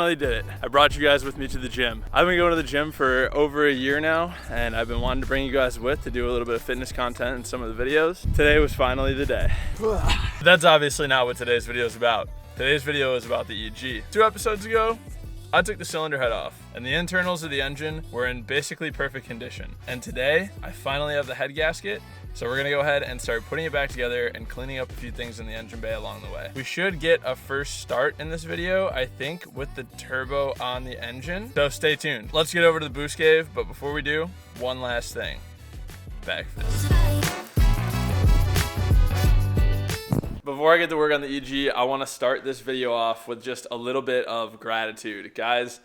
finally did it. I brought you guys with me to the gym. I've been going to the gym for over a year now, and I've been wanting to bring you guys with to do a little bit of fitness content in some of the videos. Today was finally the day. That's obviously not what today's video is about. Today's video is about the EG. 2 episodes ago, I took the cylinder head off, and the internals of the engine were in basically perfect condition. And today, I finally have the head gasket, so we're gonna go ahead and start putting it back together and cleaning up a few things in the engine bay along the way. We should get a first start in this video, I think, with the turbo on the engine. So stay tuned. Let's get over to the boost cave, but before we do, one last thing. Back fist. Before I get to work on the EG, I wanna start this video off with just a little bit of gratitude. Guys,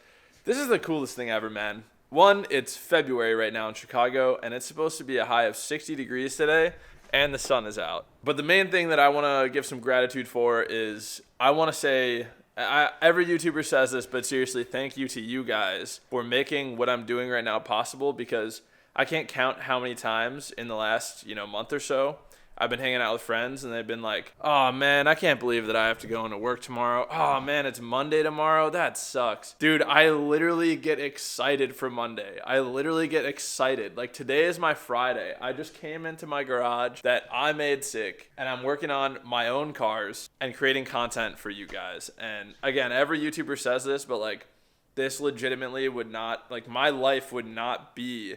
this is the coolest thing ever, man. One, it's February right now in Chicago, and it's supposed to be a high of 60 degrees today, and the sun is out. But the main thing that I want to give some gratitude for is I want to say, every YouTuber says this, but seriously, thank you to you guys for making what I'm doing right now possible, because I can't count how many times in the last, month or so I've been hanging out with friends and they've been like, oh man, I can't believe that I have to go into work tomorrow. Oh man, it's Monday tomorrow. That sucks. Dude, I literally get excited for Monday. I literally get excited. Like, today is my Friday. I just came into my garage that I made sick, and I'm working on my own cars and creating content for you guys. And again, every YouTuber says this, but like, this legitimately would not, like, my life would not be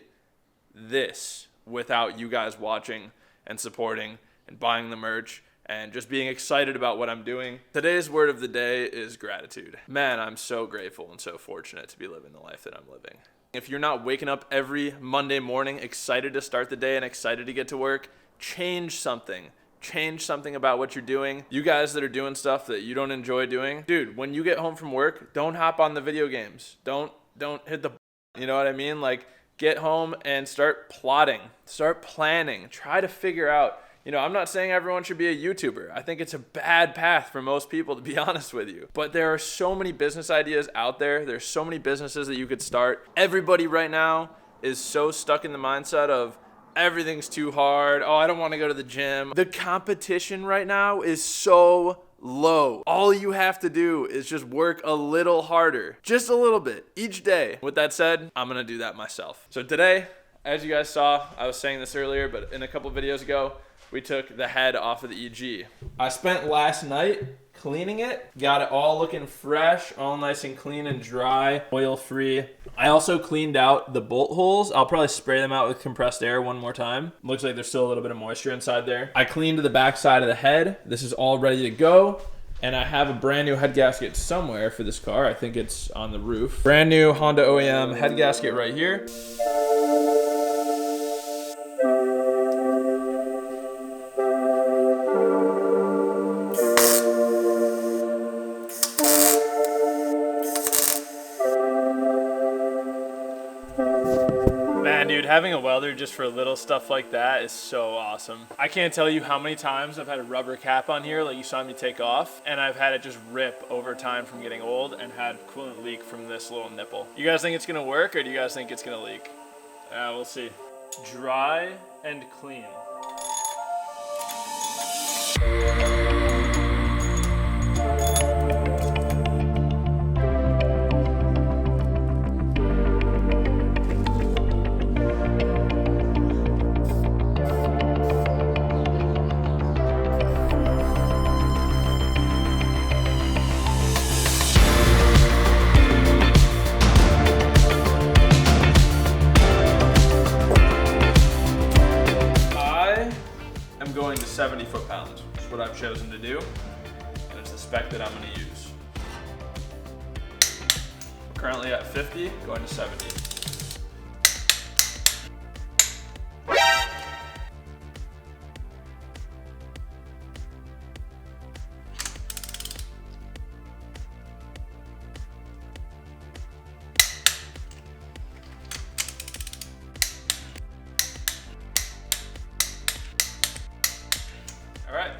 this without you guys watching and supporting and buying the merch and just being excited about what I'm doing. Today's word of the day is gratitude. Man, I'm so grateful and so fortunate to be living the life that I'm living. If you're not waking up every Monday morning excited to start the day and excited to get to work, change something. Change something about what you're doing. You guys that are doing stuff that you don't enjoy doing, dude, when you get home from work, don't hop on the video games. Don't hit the, you know what I mean? Like, get home and start plotting, start planning, try to figure out, I'm not saying everyone should be a YouTuber. I think it's a bad path for most people, to be honest with you. But there are so many business ideas out there. There's so many businesses that you could start. Everybody right now is so stuck in the mindset of everything's too hard. Oh, I don't want to go to the gym. The competition right now is so low. All you have to do is just work a little harder, just a little bit each day. With that said, I'm gonna do that myself. So today, as you guys saw, I was saying this earlier, but in a couple videos ago, we took the head off of the EG. I spent last night cleaning it, got it all looking fresh, all nice and clean and dry, oil free. I also cleaned out the bolt holes. I'll probably spray them out with compressed air one more time. Looks like there's still a little bit of moisture inside there. I cleaned the back side of the head. This is all ready to go. And I have a brand new head gasket somewhere for this car. I think it's on the roof. Brand new Honda OEM head gasket right here. Man, dude, having a welder just for little stuff like that is so awesome. I can't tell you how many times I've had a rubber cap on here like you saw me take off, and I've had it just rip over time from getting old and had coolant leak from this little nipple. You guys think it's gonna work, or do you guys think it's gonna leak? We'll see. Dry and clean. Going to 70 foot-pounds, which is what I've chosen to do, and it's the spec that I'm going to use. We're currently at 50, going to 70. All right,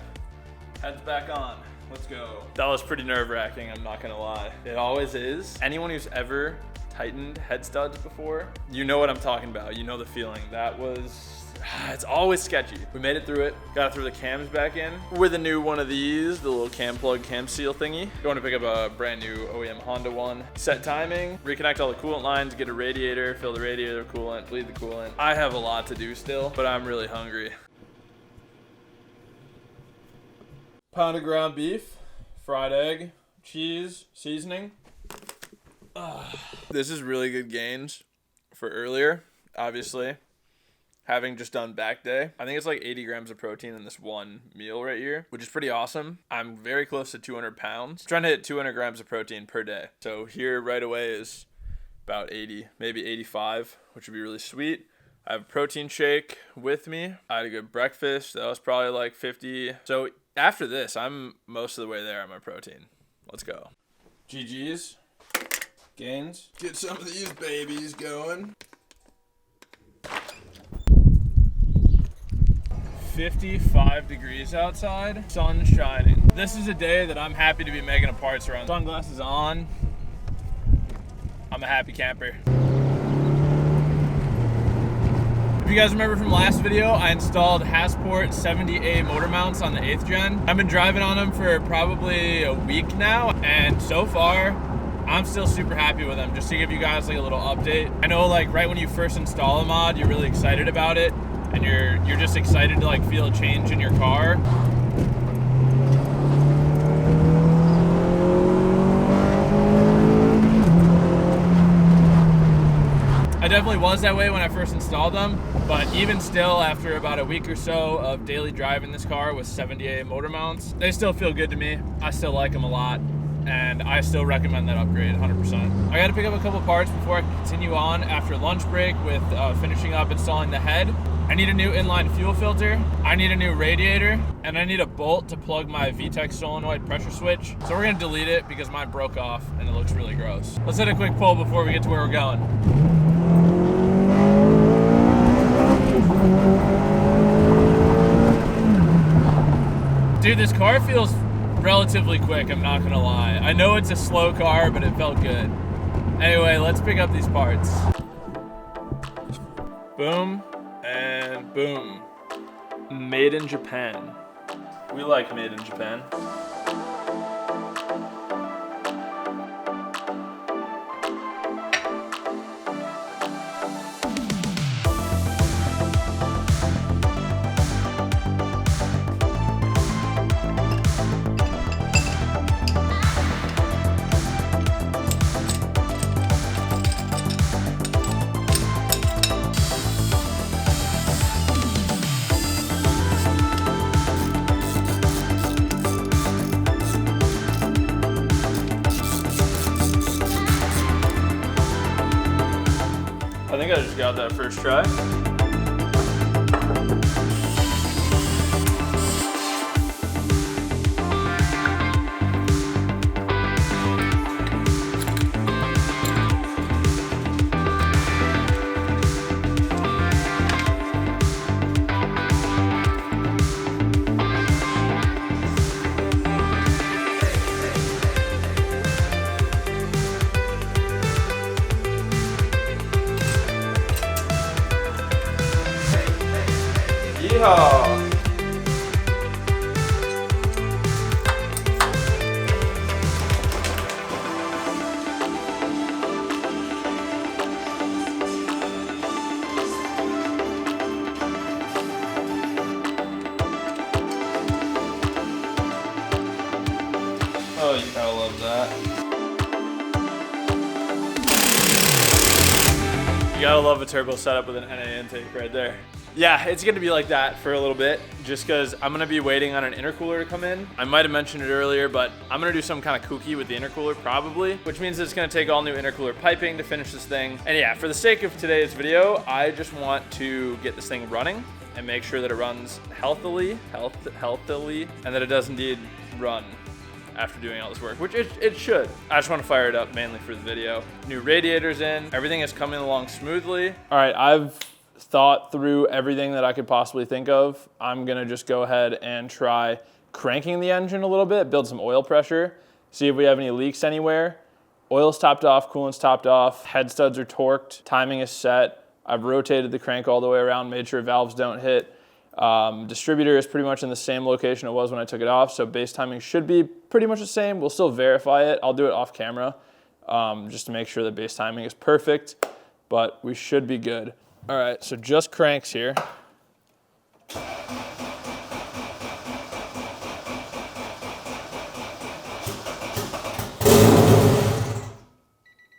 head's back on. Let's go. That was pretty nerve-wracking, I'm not gonna lie. It always is. Anyone who's ever tightened head studs before, you know what I'm talking about. You know the feeling. That was It's always sketchy. We made it through it. Got to throw the cams back in with a new one of these, the little cam plug, cam seal thingy. Going to pick up a brand new OEM Honda one. Set timing, reconnect all the coolant lines, get a radiator, fill the radiator coolant, bleed the coolant. I have a lot to do still, but I'm really hungry. Pound of ground beef, fried egg, cheese, seasoning. This is really good gains for earlier, obviously. Having just done back day, I think it's like 80 grams of protein in this one meal right here, which is pretty awesome. I'm very close to 200 pounds. I'm trying to hit 200 grams of protein per day. So here right away is about 80, maybe 85, which would be really sweet. I have a protein shake with me. I had a good breakfast. That was probably like 50. So after this, I'm most of the way there on my protein. Let's go. GG's. Gains. Get some of these babies going. 55 degrees outside, sun shining. This is a day that I'm happy to be making a parts run. Sunglasses on. I'm a happy camper. If you guys remember from last video, I installed Hasport 70A motor mounts on the 8th gen. I've been driving on them for probably a week now, and so far, I'm still super happy with them. Just to give you guys like a little update. I know like right when you first install a mod, you're really excited about it. And you're just excited to like feel a change in your car. I definitely was that way when I first installed them, but even still, after about a week or so of daily driving this car with 70A motor mounts, they still feel good to me. I still like them a lot, and I still recommend that upgrade 100%. I got to pick up a couple parts before I can continue on after lunch break with finishing up installing the head. I need a new inline fuel filter, I need a new radiator, and I need a bolt to plug my VTEC solenoid pressure switch. So we're gonna delete it because mine broke off and it looks really gross. Let's hit a quick pull before we get to where we're going. Dude, this car feels relatively quick, I'm not gonna lie. I know it's a slow car, but it felt good. Anyway, let's pick up these parts. Boom. And boom. Made in Japan. We like made in Japan. I think I just got that first try. Yeehaw! Oh, you gotta love that. You gotta love a turbo setup with an NA intake right there. Yeah, it's gonna be like that for a little bit, just because I'm gonna be waiting on an intercooler to come in. I might have mentioned it earlier, but I'm gonna do some kind of kooky with the intercooler probably, which means it's gonna take all new intercooler piping to finish this thing. And yeah, for the sake of today's video, I just want to get this thing running and make sure that it runs healthily, and that it does indeed run after doing all this work, which it should. I just want to fire it up mainly for the video. New radiators in, everything is coming along smoothly. All right, I've thought through everything that I could possibly think of. I'm gonna just go ahead and try cranking the engine a little bit, build some oil pressure, see if we have any leaks anywhere. Oil's topped off, coolant's topped off, head studs are torqued, timing is set, I've rotated the crank all the way around, made sure valves don't hit. Distributor is pretty much in the same location it was when I took it off, so base timing should be pretty much the same. We'll still verify it. I'll do it off camera just to make sure that base timing is perfect, but we should be good. All right, so just cranks here.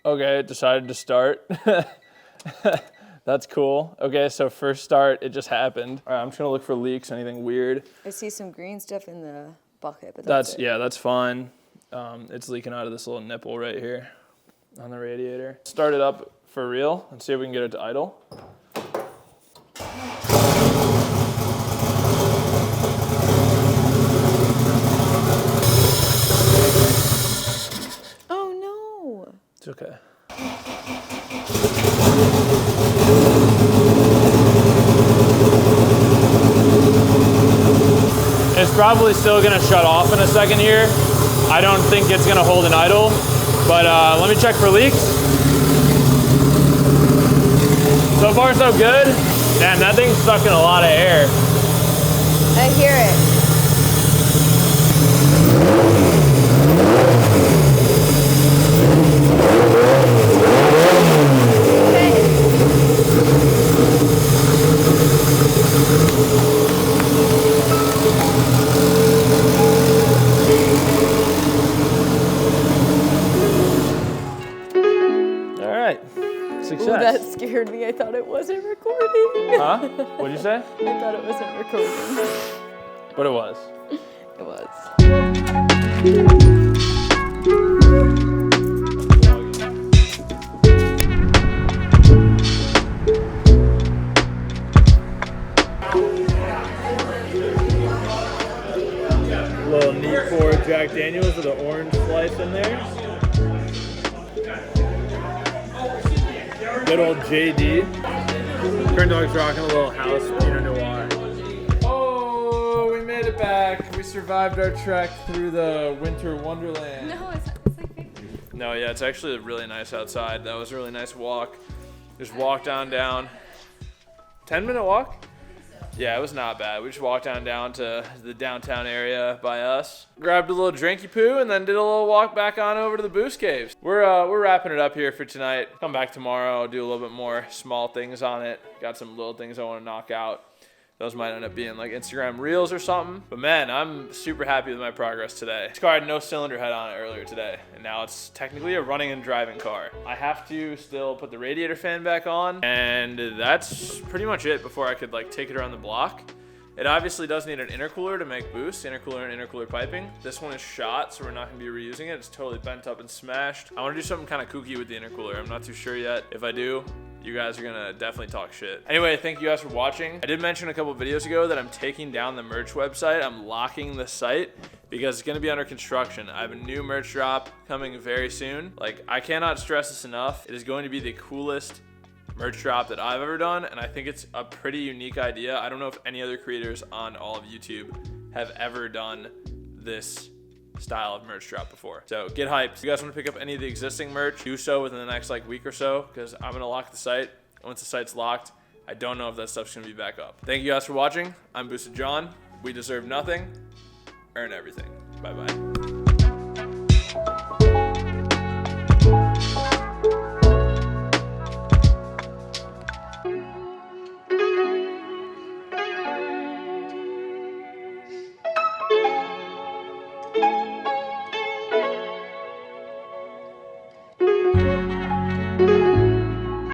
Okay, it decided to start. That's cool. Okay, so first start, it just happened. All right, I'm just gonna look for leaks, anything weird. I see some green stuff in the bucket, but Yeah, that's fine. It's leaking out of this little nipple right here on the radiator. Start it up for real and see if we can get it to idle. Oh no! It's okay. It's probably still gonna shut off in a second here. I don't think it's gonna hold an idle, but let me check for leaks. So far so good. Damn, that thing's sucking a lot of air. I hear it. Success. Ooh, that scared me. I thought it wasn't recording. Huh? What'd you say? I thought it wasn't recording. But it was. It was. Little neat pour Jack Daniels with an orange slice in there. Good old JD. Turn Dog's rocking a little house Pinot Noir. Oh, we made it back. We survived our trek through the winter wonderland. No, it's like 50. No, yeah, it's actually really nice outside. That was a really nice walk. Just walked down. 10-minute walk? Yeah, it was not bad. We just walked down to the downtown area by us, grabbed a little drinky poo, and then did a little walk back on over to the Boost Caves. We're wrapping it up here for tonight. Come back tomorrow, do a little bit more small things on it. Got some little things I want to knock out. Those might end up being like Instagram Reels or something. But man, I'm super happy with my progress today. This car had no cylinder head on it earlier today, and now it's technically a running and driving car. I have to still put the radiator fan back on, and that's pretty much it before I could like take it around the block. It obviously does need an intercooler to make boost, intercooler and intercooler piping. This one is shot, so we're not gonna be reusing it. It's totally bent up and smashed. I wanna do something kind of kooky with the intercooler. I'm not too sure yet. If I do, you guys are gonna definitely talk shit. Anyway, thank you guys for watching. I did mention a couple videos ago that I'm taking down the merch website. I'm locking the site because it's gonna be under construction. I have a new merch drop coming very soon. Like, I cannot stress this enough. It is going to be the coolest merch drop that I've ever done, and I think it's a pretty unique idea. I don't know if any other creators on all of YouTube have ever done this style of merch drop before. So get hyped. If you guys want to pick up any of the existing merch, do so within the next like week or so, because I'm gonna lock the site. Once the site's locked, I don't know if that stuff's gonna be back up. Thank you guys for watching. I'm Boosted John. We deserve nothing, earn everything. Bye bye.